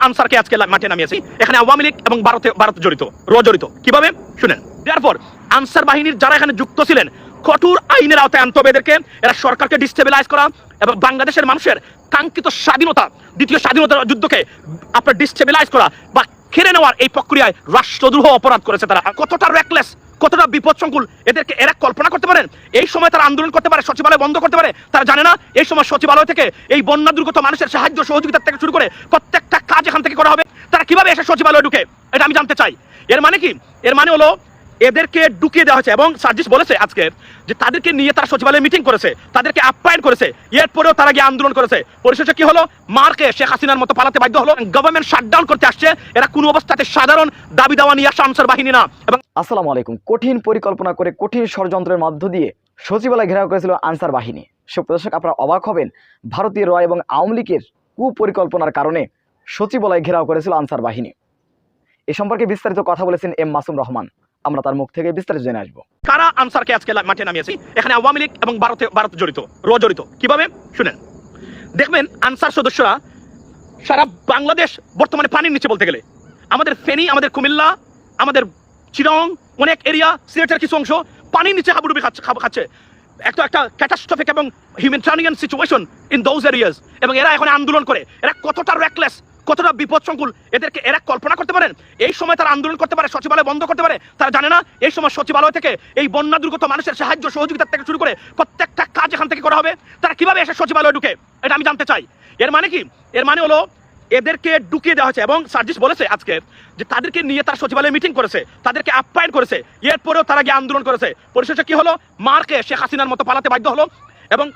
আনসারকে আজকে মাঠে নামিয়েছি। এখানে আওয়ামী লীগ এবং ভারত জড়িত কিভাবে শুনেন। তারপর আনসার বাহিনীর যারা এখানে যুক্ত ছিলেন কঠোর আইনের আওতায় আনতে হবে এদেরকে। এরা সরকারকে ডিস্টেবিলাইজ করা এবং বাংলাদেশের মানুষের কাঙ্ক্ষিত স্বাধীনতা, দ্বিতীয় স্বাধীনতার যুদ্ধকে আপনার ডিস্টেবিলাইজ করা বা খেড়ে নেওয়ার এই প্রক্রিয়ায় রাষ্ট্রদ্রোহ অপরাধ করেছে তারা। কতটা রেকলেস, কতটা বিপদসংকুল এদেরকে এরা কল্পনা করতে পারেন? এই সময় তারা আন্দোলন করতে পারে, সচিবালয় বন্ধ করতে পারে, তারা জানে না এই সময় সচিবালয় থেকে এই বন্যা দুর্গত মানুষের সাহায্য সহযোগিতা থেকে শুরু করে প্রত্যেকটা কাজ এখান থেকে করা হবে। তারা কিভাবে এসে সচিবালয়ে ঢুকে এটা আমি জানতে চাই। এর মানে কি? এর মানে হলো এদেরকে ঢুকিয়ে দেওয়া হয়েছে এবং সার্জিস বলেছে আজকে যে তাদেরকে নিয়ে তারা সচিবালয়ে মিটিং করেছে, তাদেরকে আপ্যায়ন করেছে, এরপরেও তারা গিয়ে আন্দোলন করেছে। পরিশেষে কি হলো? মারকে শেখ হাসিনার মতো পালাতে বাধ্য হলো। গভর্নমেন্ট শাটডাউন করতে আসছে। এরা কোনো অবস্থাতে সাধারণ দাবি দাওয়া নিয়ে আসা আনসার বাহিনী না। এবং আসসালামু আলাইকুম। কঠিন পরিকল্পনা করে কঠিন ষড়যন্ত্রের মধ্য দিয়ে সচিবালয় ঘেরাও করেছিল আনসার বাহিনী। সুপ্রদর্শক, আপনারা অবাক হবেন, ভারতীয় র এবং আওয়ামী লীগের কুপরিকল্পনার কারণে সচিবালয় ঘেরাও করেছিল আনসার বাহিনী। এ সম্পর্কে বিস্তারিত কথা বলেছেন এম মাসুম রহমান। আমরা তার মুখ থেকে বিস্তারিত জেনে আসবো। কারা আনসারকে আজকে মাঠে নামিয়েছি? এখানে আওয়ামী লীগ এবং ভারত জড়িত কিভাবে শুনেন। দেখবেন আনসার সদস্যরা সারা বাংলাদেশ বর্তমানে পানির নিচে বলতে গেলে। আমাদের ফেনী, আমাদের কুমিল্লা, আমাদের চিরং, অনেক এরিয়া, সিলেটের কিছু অংশ পানির নিচে হাবুডুবি খাচ্ছে। একটা ক্যাটাস্ট্রফিক এবং humanitarian situation in those areas. এবং এরা এখন আন্দোলন করে। এরা কতটা রেকলেস, কতটা বিপদসংকুল এদেরকে এরা কল্পনা করতে পারেন? এই সময় তারা আন্দোলন করতে পারে, সচিবালয় বন্ধ করতে পারে, তারা জানে না এই সময় সচিবালয় থেকে এই বন্যা দুর্গত মানুষের সাহায্য সহযোগিতা থেকে শুরু করে প্রত্যেকটা কাজ এখান থেকে করা হবে। তারা কিভাবে এসে সচিবালয়ে ঢুকে এটা আমি জানতে চাই। এর মানে কি? এর মানে হলো এদেরকে ঢুকিয়ে দেওয়া হয়েছে এবং সার্জিস বলেছে আজকে যে তাদেরকে নিয়ে তারা সচিবালয়ে মিটিং করেছে, তাদেরকে আপ্যায়ন করেছে, এরপরেও তারা গিয়ে আন্দোলন করেছে। পরিশেষে কি হলো? মারকে শেখ হাসিনার মতো পালাতে বাধ্য হলো এবং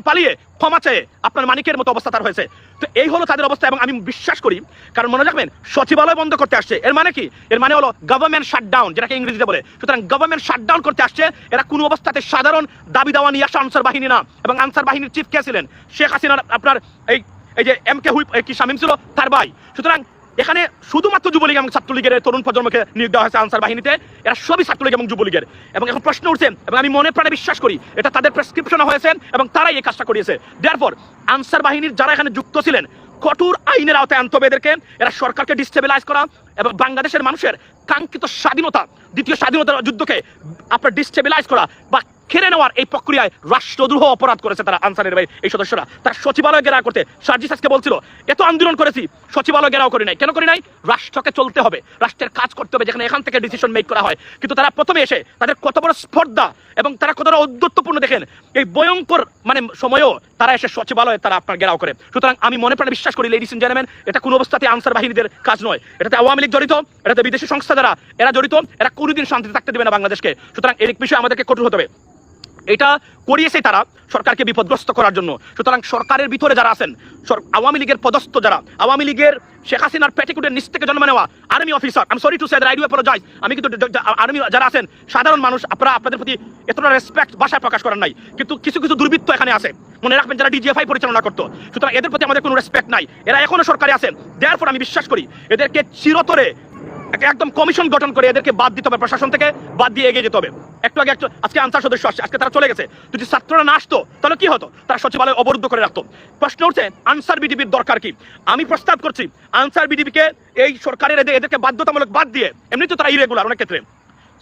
পালিয়ে ক্ষমা চেয়ে আপনার মানিকের মতো অবস্থা তার হয়েছে। তো এই হলো তাদের অবস্থা। এবং আমি বিশ্বাস করি, কারণ মনে রাখবেন সচিবালয় বন্ধ করতে আসছে। এর মানে কি? এর মানে হলো গভর্নমেন্ট শাটডাউন, যেটাকে ইংরেজিতে বলে। সুতরাং গভর্নমেন্ট শাটডাউন করতে আসছে। এরা কোনো অবস্থাতে সাধারণ দাবি দাওয়া নিয়ে আসা আনসার বাহিনী না। এবং আনসার বাহিনীর চিফ কে ছিলেন? শেখ হাসিনার আপনার এই যে এম কে হুইপ কি শামীম ছিল তার ভাই। সুতরাং এখানে শুধুমাত্র যুবলীগ এবং ছাত্রলীগের তরুণ প্রজন্মকে নিয়োগ দেওয়া হয়েছে আনসার বাহিনীতে। এরা সবই ছাত্রলীগ এবং যুবলীগের। এবং এখন প্রশ্ন উঠছে এবং আমি মনে প্রাণে বিশ্বাস করি এটা তাদের প্রেসক্রিপশনে হয়েছে এবং তারাই এই কাজটা করিয়েছে। দেয়ারফর আনসার বাহিনীর যারা এখানে যুক্ত ছিলেন কঠোর আইনের আওতায় আনতে হবে এদেরকে। এরা সরকারকে ডিস্টেবিলাইজ করা এবং বাংলাদেশের মানুষের কাঙ্ক্ষিত স্বাধীনতা, দ্বিতীয় স্বাধীনতার যুদ্ধকে আপনার ডিস্টেবিলাইজ করা বা খেড়ে নেওয়ার এই প্রক্রিয়ায় রাষ্ট্রদ্রোহ অপরাধ করেছে তারা আনসারের এই সদস্যরা। তারা সচিবালয় ঘেরাও করতে সার্জিস আজকে বলছিল এত আন্দোলন করেছি, সচিবালয় ঘেরাও করি নাই। কেন করি নাই? রাষ্ট্রকে চলতে হবে, রাষ্ট্রের কাজ করতে হবে, যেখানে এখান থেকে ডিসিশন মেক করা হয়। কিন্তু তারা প্রথমে এসে তাদের কত বড় স্পর্ধা এবং তারা কতটা ঔদ্ধত্যপূর্ণ দেখেন। এই ভয়ঙ্কর সময়েও তারা এসে সচিবালয়ে তারা আপনার ঘেরাও করে। সুতরাং আমি মনে প্রাণে বিশ্বাস করি লেডিস এন্ড জেন্টলম্যান, এটা কোনো অবস্থাতে আনসার বাহিনীদের কাজ নয়। এটাতে আওয়ামী লীগ জড়িত, এটাতে বিদেশি সংস্থা যারা এরা জড়িত। এরা কোনোদিন শান্তিতে থাকতে দেবে না বাংলাদেশকে। সুতরাং এই বিষয়ে আমাদেরকে কঠোর হতে হবে। এটা করিয়েছে তারা সরকারকে বিপদগ্রস্ত করার জন্য। সুতরাং সরকারের ভিতরে যারা আছেন, আওয়ামী লীগের পদস্থ যারা, আওয়ামী লীগের শেখ হাসিনার পেটিকুটের নিচ থেকে জন্ম নেওয়া army officer, I am sorry to say that I do apologise, আমি কিন্তু আর্মি যারা আছেন সাধারণ মানুষ, আপনারা আপনাদের প্রতি এতটা রেসপেক্ট ভাষায় প্রকাশ করার নাই। কিন্তু কিছু কিছু দুর্বৃত্ত এখানে আছে, মনে রাখবেন, যারা ডিজিএফআই পরিচালনা করতো। সুতরাং এদের প্রতি আমাদের কোনো রেসপেক্ট নাই। এরা এখনো সরকারে আছেন। দেয়ারফর আমি বিশ্বাস করি এদেরকে চিরতরে একদম কমিশন গঠন করে এদেরকে বাদ দিতে হবে, প্রশাসন থেকে বাদ দিয়ে এগিয়ে যেতে হবে। একটু আগে আজকে আনসার সদস্য আসছে, আজকে তারা চলে গেছে। যদি ছাত্ররা না আসতো তাহলে কি হতো? তারা সচিবালয় অবরুদ্ধ করে রাখতো। প্রশ্ন উঠছে আনসার বিডিবির দরকার কি? আমি প্রস্তাব করছি আনসার বিডিবিকে এই সরকারের এদেরকে বাধ্যতামূলক বাদ দিয়ে, এমনি তো তারা ইরেগুলার অনেক ক্ষেত্রে,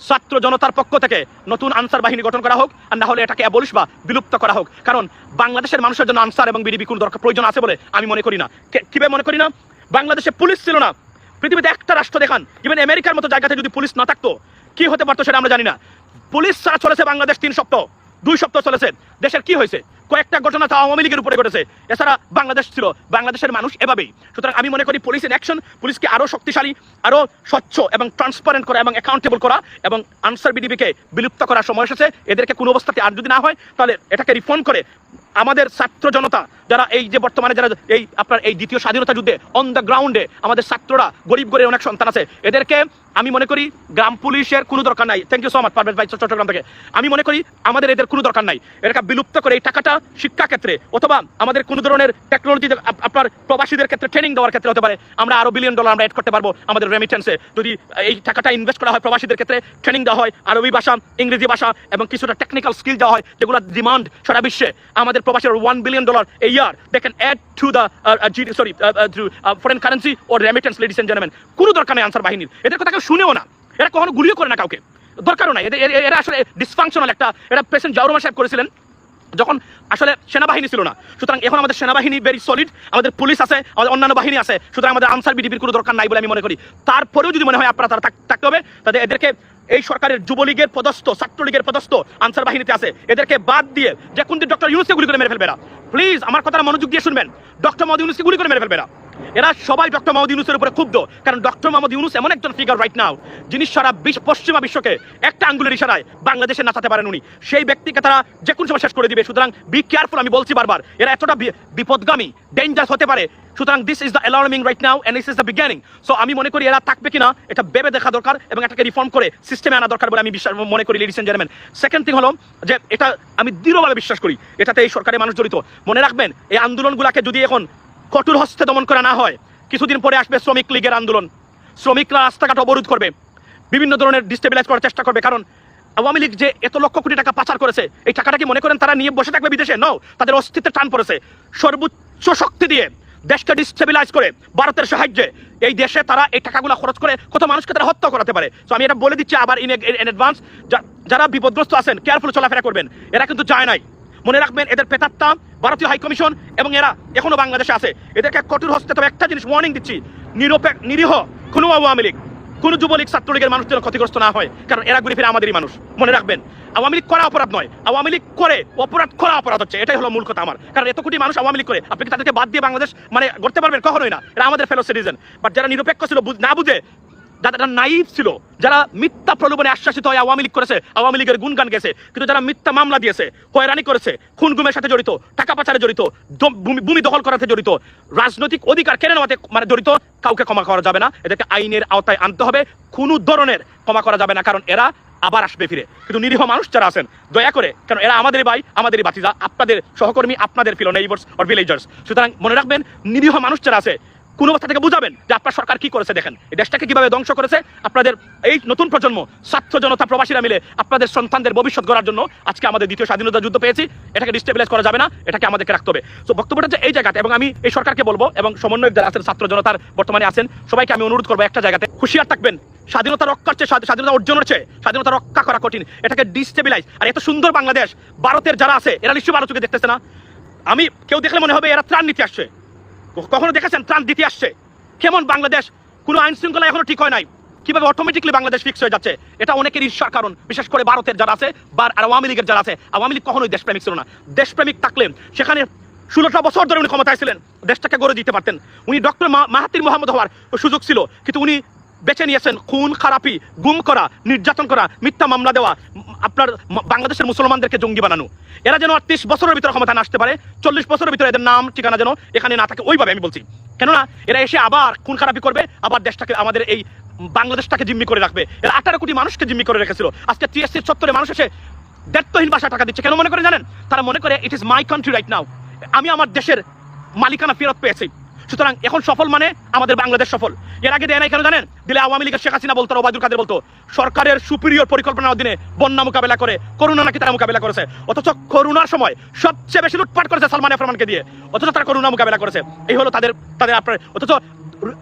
ছাত্র জনতার পক্ষ থেকে নতুন আনসার বাহিনী গঠন করা হোক, আর না হলে এটাকে অ্যাবলিশ বা বিলুপ্ত করা হোক। কারণ বাংলাদেশের মানুষের জন্য আনসার এবং বিডিবি কোনো দরকার প্রয়োজন আছে বলে আমি মনে করি না। কিভাবে মনে করি না? বাংলাদেশে পুলিশ ছিল না। পৃথিবীতে একটা রাষ্ট্র দেখান, ইভেন আমেরিকার মতো জায়গাতে যদি পুলিশ না থাকতো কি হতে পারতো সেটা আমরা জানি না। পুলিশ ছাড়া চলেছে বাংলাদেশ 3 সপ্তাহ, 2 সপ্তাহ চলেছে। দেশের কি হয়েছে? কয়েকটা ঘটনা তা আওয়ামী লীগের উপরে ঘটেছে। এছাড়া বাংলাদেশ ছিল, বাংলাদেশের মানুষ এভাবেই। সুতরাং আমি মনে করি পুলিশ ইন অ্যাকশন, পুলিশকে আরো শক্তিশালী, আরো স্বচ্ছ এবং ট্রান্সপারেন্ট করা এবং অ্যাকাউন্টেবল করা এবং আনসার বিডিবিকে বিলুপ্ত করার সময় এসেছে। এদেরকে কোনো অবস্থাতে আর যদি না হয় তাহলে এটাকে রিফর্ম করে আমাদের ছাত্র জনতা যারা এই যে বর্তমানে যারা এই আপনার এই দ্বিতীয় স্বাধীনতা যুদ্ধে অন দ্য গ্রাউন্ডে আমাদের ছাত্ররা, গরিব গরিব অনেক সন্তান আছে, এদেরকে আমি মনে করি গ্রাম পুলিশের কোনো দরকার নাই। Thank you so much Parvez ভাই চট্টগ্রাম থেকে। আমি মনে করি আমাদের এদের কোনো দরকার নাই। এটাকে বিলুপ্ত করে এই টাকাটা শিক্ষা ক্ষেত্রে অথবা আমাদের কোনো ধরনের টেকনোলজি আপনার প্রবাসীদের ক্ষেত্রে ট্রেনিং দেওয়ার ক্ষেত্রে হতে পারে। আমরা আরো $1 বিলিয়ন আমরা এড করতে পারবো আমাদের রেমিটেন্সে যদি এই টাকাটা ইনভেস্ট করা হয়, প্রবাসীদের ক্ষেত্রে ট্রেনিং দেওয়া হয়, আরবি ভাষা, ইংরেজি ভাষা এবং কিছুটা টেকনিক্যাল স্কিল দেওয়া হয়, যেগুলো ডিমান্ড সারা বিশ্বে। আমাদের প্রবাসীরা $1 billion a year they can add to the foreign currency or remittance, ladies and gentlemen. কোনো দরকার নেই আনসার বাহিনীর, এদের কথা কেউ শুনেও না, এরা কখনো গুলিও করে না কাউকে, দরকারও নাই। এরা আসলে ডিসফাংশনাল একটা, এরা প্রেসিডেন্ট জিয়াউর রহমান সাহেব করেছিলেন যখন আসলে সেনাবাহিনী ছিল না। সুতরাং এখন আমাদের সেনাবাহিনী ভেরি সলিড, আমাদের পুলিশ আছে, আমাদের অন্যান্য বাহিনী আছে, সুতরাং আমাদের আনসার বিডিপির কোনো দরকার নাই বলে আমি মনে করি। তারপরেও যদি মনে হয় আপনারা তারা থাকতে হবে, তাদের এদেরকে এই সরকারের যুবলীগের পদস্থ, ছাত্রলীগের পদস্থ আনসার বাহিনীতে আছে, এদেরকে বাদ দিয়ে যে কোন দিন ডক্টর ইউনূসকে গুলি করে মেরে ফেলবে না। প্লিজ আমার কথাটা মনোযোগ দিয়ে শুনবেন, ডক্টর মোহাম্মদ ইউনূসকে গুলি করে মেরে ফেলবে না। এরা সবাই ডক্টর মোহাম্মদ ইউনূসের উপরে ক্ষুব্ধ, কারণ ডক্টর মোহাম্মদ ইউনূস এমন একজন ফিগার রাইট নাও যিনি সারা পশ্চিমা বিশ্বকে একটা আঙ্গুলের ইশারায় বাংলাদেশে নাচাতে পারেন উনি। সেই ব্যক্তিকে তারা যে কোনো সময় শেষ করে দিবে। সুতরাং বি কেয়ারফুল, আমি বলছি বারবার, এরা এতটা বিপদগামী, ডেঞ্জারাস হতে পারে। সুতরাং this is the alarming right now and this is the beginning. So আমি মনে করি এরা থাকবে কিনা এটা ভেবে দেখা দরকার এবং এটাকে রিফর্ম করে সিস্টেমে আনা দরকার বলে আমি মনে করি, ladies and gentleman. Second thing হলো যে এটা আমি দৃঢ়ভাবে বিশ্বাস করি এটাতে এই সরকারের মানুষ জড়িত। মনে রাখবেন এই আন্দোলনগুলোকে যদি এখন কঠোর হস্তে দমন করা না হয়, কিছুদিন পরে আসবে শ্রমিক লীগের আন্দোলন, শ্রমিকরা রাস্তাঘাট অবরোধ করবে, বিভিন্ন ধরনের ডিস্টেবিলাইজ করার চেষ্টা করবে। কারণ আওয়ামী লীগ যে এত লক্ষ কোটি টাকা পাচার করেছে, এই টাকাটা কি মনে করেন তারা নিয়ে বসে থাকবে বিদেশে? নাও, তাদের অস্তিত্বের টান পড়েছে। সর্বোচ্চ শক্তি দিয়ে দেশকে ডিস্টেবিলাইজ করে ভারতের সাহায্যে এই দেশে তারা এই টাকাগুলো খরচ করে কত মানুষকে তারা হত্যা করাতে পারে। তো আমি এটা বলে দিচ্ছি আবার ইন অ্যাডভান্স, যারা বিপদগ্রস্ত আছেন কেয়ারফুল চলাফেরা করবেন। এরা কিন্তু যায় নাই, মনে রাখবেন এদের প্রেতাত্মা ভারতীয় হাই কমিশন এবং এরা এখনো বাংলাদেশে আছে। এদেরকে কঠোর হস্তে, তবে একটা জিনিস ওয়ার্নিং দিচ্ছি, নিরীহ কোনো আওয়ামী লীগ, কোন যুবলীগ, ছাত্রলীগের মানুষ যেন ক্ষতিগ্রস্ত না হয়, কারণ এরা ঘুরে ফিরে আমাদেরই মানুষ। মনে রাখবেন আওয়ামী লীগ করা অপরাধ নয়, আওয়ামী লীগ করে অপরাধ করা অপরাধ হচ্ছে, এটাই হলো মূল কথা আমার। কারণ এত কোটি মানুষ আওয়ামী লীগ করে, আপনি কি তাদেরকে বাদ দিয়ে বাংলাদেশ মানে করতে পারবেন? কখনোই না। এরা আমাদের ফেলো সিটিজেন। বাট যারা নিরপেক্ষ ছিল, না বুঝে, যারা নাইভ ছিল, যারা মিথ্যা প্রলোভনে আশ্বাসিত হয় আওয়ামী লীগ করেছে, আওয়ামী লীগের গুণগান গেছে, কিন্তু যারা মিথ্যা মামলা দিয়েছে, হয়রানি করেছে, খুন গুমের সাথে জড়িত, টাকা পাচারে জড়িত, ভূমি দখল করাতে জড়িত, রাজনৈতিক অধিকার কেড়ে নেওয়াতে মানে জড়িত, কাউকে ক্ষমা করা যাবে না। এদেরকে আইনের আওতায় আনতে হবে, কোনো ধরনের ক্ষমা করা যাবে না, কারণ এরা আবার আসবে ফিরে। কিন্তু নিরীহ মানুষ যারা আছেন দয়া করে, কারণ এরা আমাদের ভাই, আমাদেরই বাতিজা, আপনাদের সহকর্মী, আপনাদের ফিলো নেইবার্স অর ভিলেজার্স। সুতরাং মনে রাখবেন নিরীহ মানুষ যারা আছে কোন অবস্থা থেকে বুঝাবেন যে আপনার সরকার কি করেছে, দেখেন এই দেশটাকে কিভাবে ধ্বংস করেছে। আপনাদের এই নতুন প্রজন্ম, ছাত্র জনতা, প্রবাসীরা মিলে আপনাদের সন্তানদের ভবিষ্যৎ গড়ার জন্য আজকে আমাদের দ্বিতীয় স্বাধীনতা যুদ্ধ পেয়েছি, এটাকে ডিস্টেবিলাইজ করা যাবে না, এটাকে আমাদেরকে রাখতে হবে। তো বক্তব্যটা যে এই জায়গাতে, এবং আমি এই সরকারকে বলবো এবং সমন্বয়ক যারা আছেন, ছাত্র জনতার বর্তমানে আছেন, সবাইকে আমি অনুরোধ করবো একটা জায়গাতে হুঁশিয়ার থাকবেন। স্বাধীনতা রক্ষার চেয়ে স্বাধীনতা অর্জনের চেয়ে স্বাধীনতা রক্ষা করা কঠিন, এটাকে ডিস্টেবিলাইজ। আর এত সুন্দর বাংলাদেশ, ভারতের যারা আছে এরা নিশ্চয়ই ভারত চোখে দেখতেছে না। আমি কেউ দেখলে মনে হবে এরা ত্রাণ নিতে আসছে। কখনো দেখেছেন ত্রাণ দিতে আসছে? কেমন বাংলাদেশ, কোনো আইন শৃঙ্খলা এখনো ঠিক হয় নাই, কিভাবে অটোমেটিকলি বাংলাদেশ ফিক্স হয়ে যাচ্ছে, এটা অনেকের ঈর্ষার কারণ। বিশেষ করে ভারতের যারা আছে বা আওয়ামী লীগের যারা আছে, আওয়ামী লীগ কখনোই দেশপ্রেমিক ছিল না। দেশপ্রেমিক থাকলেন সেখানে 16টা বছর ধরে উনি ক্ষমতায় ছিলেন, দেশটাকে গড়ে দিতে পারতেন। উনি ডক্টর মাহাতির মোহাম্মদ হওয়ার সুযোগ ছিল, কিন্তু উনি বেছে নিয়েছেন খুন খারাপি, গুম করা, নির্যাতন করা, মিথ্যা মামলা দেওয়া, আপনার বাংলাদেশের মুসলমানদেরকে জঙ্গি বানানো। এরা যেন 30 বছরের ভিতরে ক্ষমতা আসতে পারে, 40 বছরের ভিতরে এদের নাম ঠিকানা যেন এখানে না থাকে, ওইভাবে আমি বলছি। কেননা এরা এসে আবার খুন খারাপি করবে, আবার দেশটাকে, আমাদের এই বাংলাদেশটাকে জিম্মি করে রাখবে। এরা 18 কোটি মানুষকে জিম্মি করে রেখেছিল, আজকে টিএসসির চত্বরে মানুষ এসে দায়িত্বহীন ভাষায় টাকা দিচ্ছে। কেন মনে করে জানেন? তারা মনে করে it is my country right now, আমি আমার দেশের মালিকানা ফেরত পেয়েছি। সুতরাং এখন সফল মানে আমাদের বাংলাদেশ সফল। এর আগে দেয় নাই, কেন জানেন? দিলে আওয়ামী লীগের শেখ হাসিনা বলতো, ওবায়দুল কাদের বলতো সরকারের সুপিরিয়র পরিকল্পনার অধীনে বন্যা মোকাবেলা করে, করোনা নাকি তারা মোকাবেলা করেছে। অথচ করোনার সময় সবচেয়ে বেশি লুটপাট করেছে সালমান এফ রহমানকে দিয়ে, অথচ তারা করোনা মোকাবেলা করেছে। এই হলো তাদের আপনার, অথচ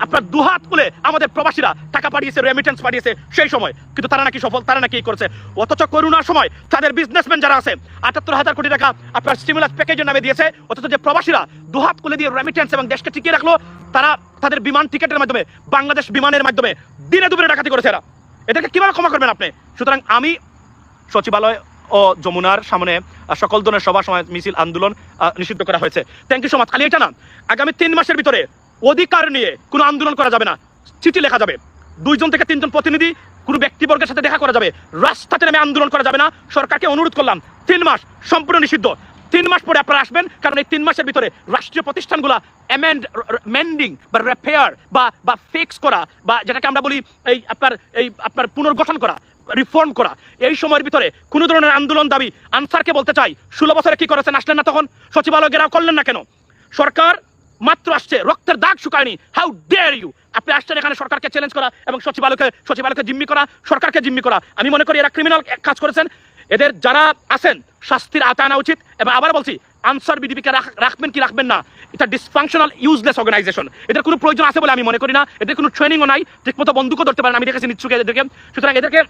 আপনার দুহাত খুলে আমাদের প্রবাসীরা টাকা পাঠিয়েছে, রেমিটেন্স পাঠিয়েছে সেই সময়, কিন্তু তারা নাকি সফল, তারা নাকি করেছে। অথচ করোনার সময় তাদের বিজনেসম্যান যারা আছে 78,000 কোটি টাকা আপনার স্টিমুলাস প্যাকেজের নামে দিয়েছে, অথচ যে প্রবাসীরা দুহাত খুলে দিয়ে রেমিটেন্স এবং দেশকে টিকিয়ে রাখলো, তারা তাদের বিমান টিকেটের মাধ্যমে, বাংলাদেশ বিমানের মাধ্যমে দিনে দুপুরে ডাকাতি করেছে। এরা এদেরকে কিভাবে ক্ষমা করবেন আপনি? সুতরাং আমি সচিবালয় ও যমুনার সামনে সকল ধরনের সভা সমাবেশ, মিছিল, আন্দোলন নিষিদ্ধ করা হয়েছে। Thank you so much. খালি এটা না, আগামী 3 মাসের ভিতরে অধিকার নিয়ে কোনো আন্দোলন করা যাবে না, চিঠি লেখা যাবে, 2 থেকে 3 জন প্রতিনিধি কোনো ব্যক্তিবর্গের সাথে দেখা করা যাবে, রাস্তাতে নেমে আন্দোলন করা যাবে না। সরকারকে অনুরোধ করলাম 3 মাস সম্পূর্ণ নিষিদ্ধ। 3 মাস পরে আপনারা আসবেন, কারণ এই 3 মাসের ভিতরে রাষ্ট্রীয় প্রতিষ্ঠানগুলা মেন্ডিং বা রিপেয়ার বা ফিক্স করা, বা যেটাকে আমরা বলি আপনার পুনর্গঠন করা, রিফর্ম করা, এই সময়ের ভিতরে কোনো ধরনের আন্দোলন দাবি আনসারকে বলতে চাই, 16 বছরে কি করেছেন? আসলেন না তখন, সচিবালয় ঘেরাও করলেন না কেন? সরকার মাত্র আসছে, রক্তের দাগ শুকায়নি। How dare you! আপনি আসছেন এখানে সরকারকে চ্যালেঞ্জ করা এবং সচিবালয়কে জিম্মি করা, সরকারকে জিম্মি করা। আমি মনে করি এরা ক্রিমিনাল কাজ করেছেন। এদের যারা আছেন শাস্তির আওতায় আনা উচিত। এবং আবার বলছি, আনসার বিডিপিকে রাখবেন কি রাখবেন না, এটা ডিসফাংশনাল ইউজলেস অর্গানাইজেশন। এদের কোনো প্রয়োজন আছে বলে আমি মনে করি না। এদের কোনো ট্রেনিংও নাই, ঠিকমতো বন্দুকও ধরতে পারে না, আমি দেখেছি নিচ্ছুক এদেরকে। সুতরাং এদেরকে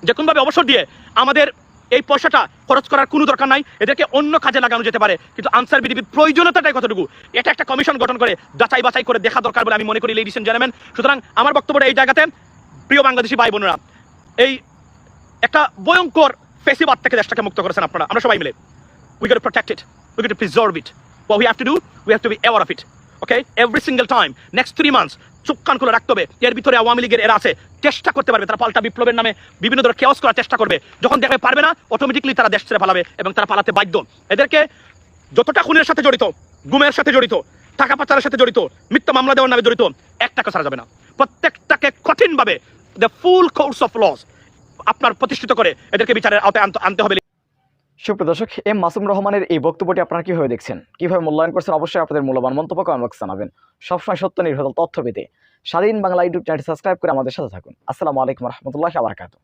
যে কোনোভাবে অবসর দিয়ে আমাদের এই পয়সাটা খরচ করার কোনো দরকার নাই, এদেরকে অন্য কাজে লাগানো যেতে পারে। কিন্তু আনসার বিডিপির প্রয়োজনীয়তাটাই কতটুকু, এটা একটা কমিশন গঠন করে যাচাই বাছাই করে দেখা দরকার বলে আমি মনে করি, লেডিস এন্ড জেন্টলম্যান। সুতরাং আমার বক্তব্যটা এই জায়গাতে, প্রিয় বাংলাদেশি ভাই বোনেরা, এই একটা ভয়ঙ্কর ফেসিবাদ থেকে দেশটাকে মুক্ত করেছেন আপনারা, আমরা সবাই মিলে। We got to protect it, we got to preserve it. What we have to do, we have to be aware of it. Okay, every single time, next 3 months চোখ কান খুলে রাখতে হবে। এর ভিতরে আওয়ামী লীগের এরা আছে, চেষ্টা করতে পারবে তারা পাল্টা বিপ্লবের নামে বিভিন্ন ধরনের কেওস করার চেষ্টা করবে। যখন দেখবে পারবে না, অটোমেটিকলি তারা দেশ ছেড়ে পালাবে এবং তারা পালাতে বাধ্য। এদেরকে যতটা খুনের সাথে জড়িত, গুমের সাথে জড়িত, টাকা পাচারের সাথে জড়িত, মিথ্যা মামলা দেওয়ার নামে জড়িত, একটাকে ছাড়া যাবে না। প্রত্যেকটাকে কঠিনভাবে the full course of loss আপনার প্রতিষ্ঠিত করে এদেরকে বিচারের আওতায় আনতে হবে। সুপ্রিয় দর্শক, এম মাসুম রহমানের এই বক্তব্যটি আপনারা কিভাবে দেখছেন, কিভাবে মূল্যায়ন করছেন, অবশ্যই আপনাদের মূল্যবান মন্তব্য কমেন্ট বক্সে জানাবেন। সবসময় সত্য নির্ভর তথ্য পেতে স্বাধীন বাংলা ইউটিউব চ্যানেলটি সাবস্ক্রাইব করে আমাদের সাথে থাকুন। আসসালামু আলাইকুম রহমতুল্লাহি ওয়া বারাকাতুহু।